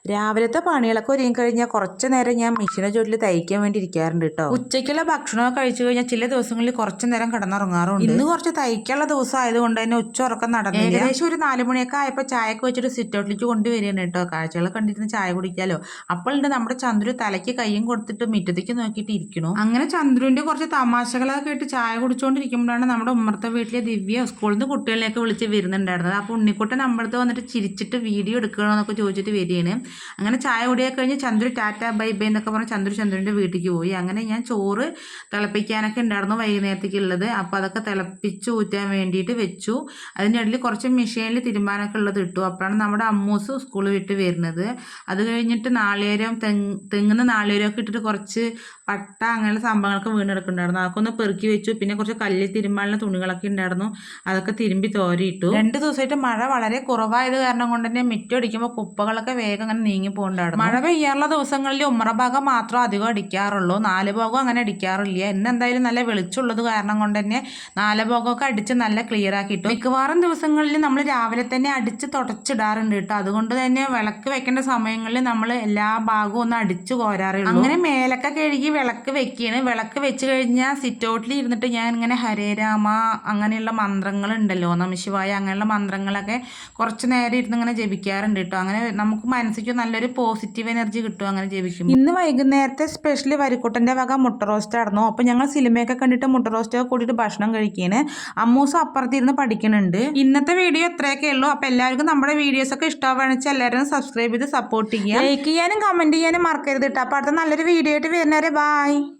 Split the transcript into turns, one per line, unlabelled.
രാവിലത്തെ പണികളൊക്കെ ഒരുങ്ങി കഴിഞ്ഞാൽ കുറച്ച് നേരം ഞാൻ മെഷീനെ ചോട്ടിൽ തയ്ക്കാൻ വേണ്ടി ഇരിക്കാറുണ്ട് കേട്ടോ. ഉച്ചയ്ക്കുള്ള ഭക്ഷണമൊക്കെ കഴിച്ചു കഴിഞ്ഞാൽ ചില ദിവസങ്ങളിൽ കുറച്ച് നേരം കിടന്നുറങ്ങാറുണ്ട്. ഇന്ന് കുറച്ച് തയ്ക്കാനുള്ള ദിവസം ആയതുകൊണ്ട് തന്നെ ഉച്ച ഉറക്കം നടന്നു. ഏകദേശം ഒരു 4 മണിയൊക്കെ ആയപ്പോൾ ചായയൊക്കെ വെച്ചിട്ട് സിറ്റ് ഔട്ടിലേക്ക് കൊണ്ടുവരികയാണ് കേട്ടോ. കാഴ്ചകളെ കണ്ടിരുന്ന് ചായ കുടിക്കാലോ. അപ്പോഴുണ്ട് നമ്മുടെ ചന്ദ്രു തലയ്ക്ക് കയ്യും കൊടുത്തിട്ട് മുറ്റത്തേക്ക് നോക്കിയിട്ട് ഇരിക്കണു. അങ്ങനെ ചന്ദ്രുവിന്റെ കുറച്ച് തമാശകളൊക്കെ കേട്ട് ചായ കുടിച്ചുകൊണ്ടിരിക്കുമ്പോഴാണ് നമ്മുടെ ഉമ്മറത്തെ വീട്ടിലെ ദിവ്യ സ്കൂളിൽ നിന്ന് കുട്ടികളെയൊക്കെ വിളിച്ച് വരുന്നുണ്ടായിരുന്നത്. അപ്പോൾ ഉണ്ണിക്കുട്ടൻ നമ്മുടെ അടുത്ത് വന്നിട്ട് ചിരിച്ചിട്ട് വീഡിയോ എടുക്കണമെന്നൊക്കെ ചോദിച്ചിട്ട് വരികയാണ്. അങ്ങനെ ചായ കുടിയൊക്കെ കഴിഞ്ഞ് ചന്ദ്രു ടാറ്റ ബൈ ബൈ എന്നൊക്കെ പറഞ്ഞ് ചന്ദ്രുവിൻ്റെ വീട്ടിലേക്ക് പോയി. അങ്ങനെ ഞാൻ ചോറ് തിളപ്പിക്കാനൊക്കെ ഉണ്ടായിരുന്നു വൈകുന്നേരത്തേക്കുള്ളത്. അപ്പോൾ അതൊക്കെ തിളപ്പിച്ച് ഊറ്റാൻ വേണ്ടിയിട്ട് വെച്ചു. അതിൻ്റെ ഇടയിൽ കുറച്ച് മെഷീനിൽ തിരുമ്പാനൊക്കെ ഉള്ളത് ഇട്ടു. അപ്പോഴാണ് നമ്മുടെ അമ്മൂസ് സ്കൂൾ വിട്ട് വരുന്നത്. അത് കഴിഞ്ഞിട്ട് നാളികേരം തെങ്ങുന്ന നാളികേരമൊക്കെ ഇട്ടിട്ട് കുറച്ച് പട്ട അങ്ങനെയുള്ള സംഭവങ്ങളൊക്കെ വീണെടുക്കുന്നുണ്ടായിരുന്നു. അതൊക്കെ ഒന്ന് പെറുക്കി വെച്ചു. പിന്നെ കുറച്ച് കല്ലിൽ തിരുമ്പാനുള്ള തുണികളൊക്കെ ഉണ്ടായിരുന്നു. അതൊക്കെ തിരുമ്പി തോരിയിട്ടു. 2 ദിവസമായിട്ട് മഴ വളരെ കുറവായത് കാരണം കൊണ്ട് തന്നെ മിറ്റം അടിക്കുമ്പോൾ കുപ്പകളൊക്കെ വേഗം അങ്ങനെ നീങ്ങി പോകണ്ടായിരുന്നു. മഴ പെയ്യാറുള്ള ദിവസങ്ങളിൽ ഉമ്മറ ഭാഗം മാത്രം അധികം അടിക്കാറുള്ളൂ. 4 ഭാഗം അങ്ങനെ അടിക്കാറില്ല. ഇന്ന് എന്തായാലും നല്ല വെളിച്ചമുള്ളത് കാരണം കൊണ്ട് തന്നെ 4 ഭാഗമൊക്കെ അടിച്ച് നല്ല ക്ലിയർ ആക്കിയിട്ടു. മിക്കവാറും ദിവസങ്ങളിൽ നമ്മൾ രാവിലെ തന്നെ അടിച്ച് തുടച്ചിടാറുണ്ട് കേട്ടോ. അതുകൊണ്ട് തന്നെ വിളക്ക് വെക്കേണ്ട സമയങ്ങളിൽ നമ്മൾ എല്ലാ ഭാഗവും ഒന്ന് അടിച്ചു കോരാറുള്ളൂ. അങ്ങനെ മേലൊക്കെ കഴുകി വിളക്ക് വെക്കുകയാണ്. വിളക്ക് വെച്ച് കഴിഞ്ഞാൽ സിറ്റ് ഔട്ടിൽ ഇരുന്നിട്ട് ഞാൻ ഇങ്ങനെ ഹരേ രാമ അങ്ങനെയുള്ള മന്ത്രങ്ങൾ ഉണ്ടല്ലോ, നമഃശിവായ അങ്ങനെയുള്ള മന്ത്രങ്ങളൊക്കെ കുറച്ച് നേരം ഇരുന്ന് ഇങ്ങനെ ജപിക്കാറുണ്ട് കേട്ടോ. അങ്ങനെ നമുക്ക് മനസ്സിക്ക് നല്ലൊരു പോസിറ്റീവ് എനർജി കിട്ടും അങ്ങനെ ജപിക്കും. ഇന്ന് വൈകുന്നേരത്തെ സ്പെഷ്യലി വരിക്കുട്ടൻ്റെ വക മുട്ട റോസ്റ്റ് ആയിരുന്നു. അപ്പോൾ ഞങ്ങൾ സിനിമയൊക്കെ കണ്ടിട്ട് മുട്ട റോസ്റ്റൊക്കെ കൂട്ടിയിട്ട് ഭക്ഷണം കഴിക്കുകയാണ്. അമ്മൂസ് അപ്പുറത്തിരുന്ന് പഠിക്കുന്നുണ്ട്. ഇന്നത്തെ വീഡിയോ ഇത്രയൊക്കെ ഉള്ളൂ. അപ്പോൾ എല്ലാവർക്കും നമ്മുടെ വീഡിയോസൊക്കെ ഇഷ്ടമാണെന്ന് വെച്ചാൽ എല്ലാവരും സബ്സ്ക്രൈബ് ചെയ്ത് സപ്പോർട്ട് ചെയ്യുക. ലൈക്ക് ചെയ്യാനും കമൻറ്റ് ചെയ്യാനും മറക്കരുത് കേട്ടോ. അപ്പോൾ അടുത്ത നല്ലൊരു വീഡിയോ ആയിട്ട് വരുന്നവരെ ബൈ.